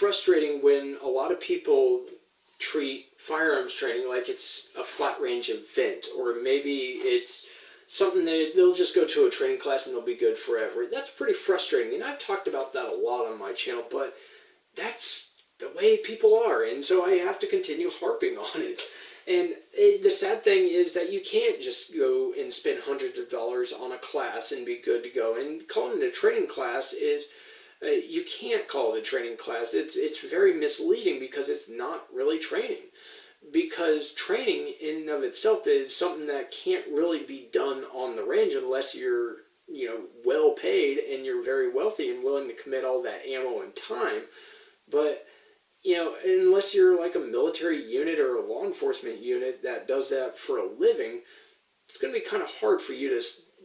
frustrating when a lot of people treat firearms training like it's a flat range event, or maybe it's something that they'll just go to a training class and they'll be good forever. That's pretty frustrating, and I've talked about that a lot on my channel, but that's the way people are, and so I have to continue harping on it. And the sad thing is that you can't just go and spend hundreds of dollars on a class and be good to go. And calling it a training class is, you can't call it a training class. It's very misleading because it's not really training. Because training in and of itself is something that can't really be done on the range unless you're, well paid and you're very wealthy and willing to commit all that ammo and time. But unless you're like a military unit or a law enforcement unit that does that for a living, it's going to be kind of hard for you to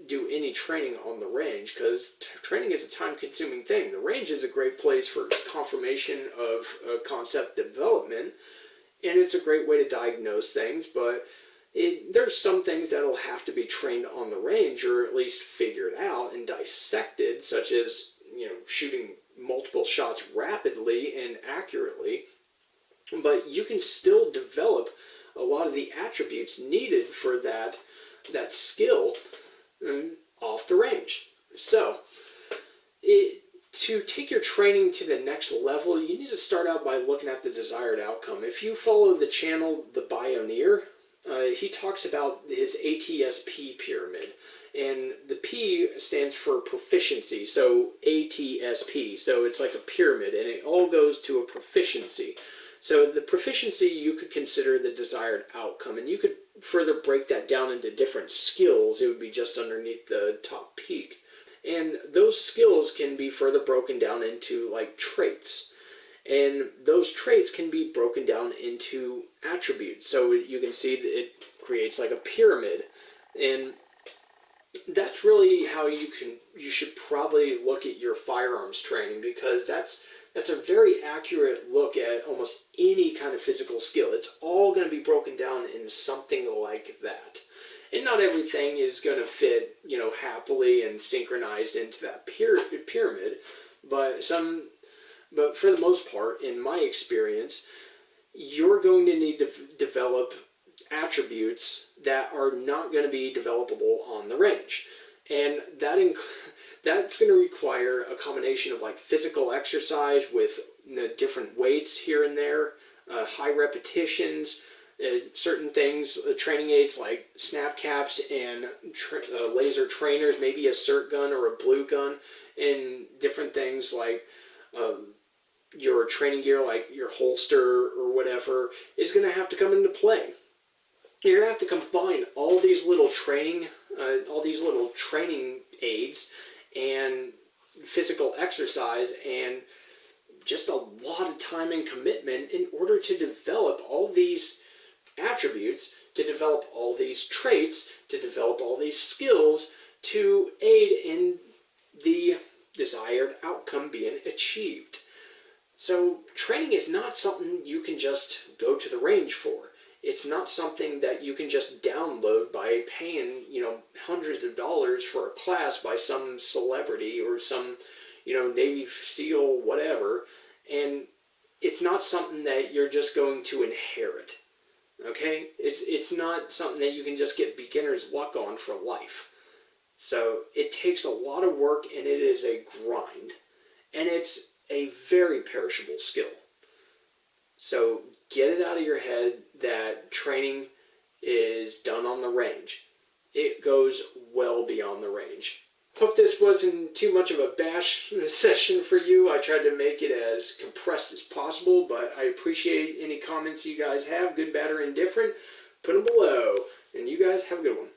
do any training on the range, because training is a time-consuming thing. The range is a great place for confirmation of concept development, and it's a great way to diagnose things, but there's some things that will have to be trained on the range, or at least figured out and dissected, such as, shooting multiple shots rapidly and accurately. But you can still develop a lot of the attributes needed for that skill off the range. So to take your training to the next level, you need to start out by looking at the desired outcome. If you follow the channel The Bioneer, he talks about his ATSP pyramid, and the P stands for proficiency, so ATSP, so it's like a pyramid, and it all goes to a proficiency. So the proficiency you could consider the desired outcome, and you could further break that down into different skills. It would be just underneath the top peak. And those skills can be further broken down into like traits. And those traits can be broken down into attributes. So you can see that it creates like a pyramid. And that's really how you should probably look at your firearms training, because that's a very accurate look at almost any kind of physical skill. It's all going to be broken down in something like that. And not everything is going to fit, happily and synchronized into that pyramid, but for the most part, in my experience, you're going to need to develop attributes that are not going to be developable on the range. And that's going to require a combination of like physical exercise with different weights here and there, high repetitions, certain things, training aids like snap caps and laser trainers, maybe a SIRT gun or a blue gun, and different things like your training gear, like your holster or whatever, is going to have to come into play. You're going to have to combine all these little training aids and physical exercise and just a lot of time and commitment in order to develop all these attributes, to develop all these traits, to develop all these skills to aid in the desired outcome being achieved. So training is not something you can just go to the range for. It's not something that you can just download by paying, hundreds of dollars for a class by some celebrity or some, Navy SEAL, whatever. And it's not something that you're just going to inherit. Okay? It's not something that you can just get beginner's luck on for life. So it takes a lot of work, and it is a grind. And it's a very perishable skill. So get it out of your head that training is done on the range. It goes well beyond the range. Hope this wasn't too much of a bash session for you. I tried to make it as compressed as possible, but I appreciate any comments you guys have, good, bad, or indifferent. Put them below, and you guys have a good one.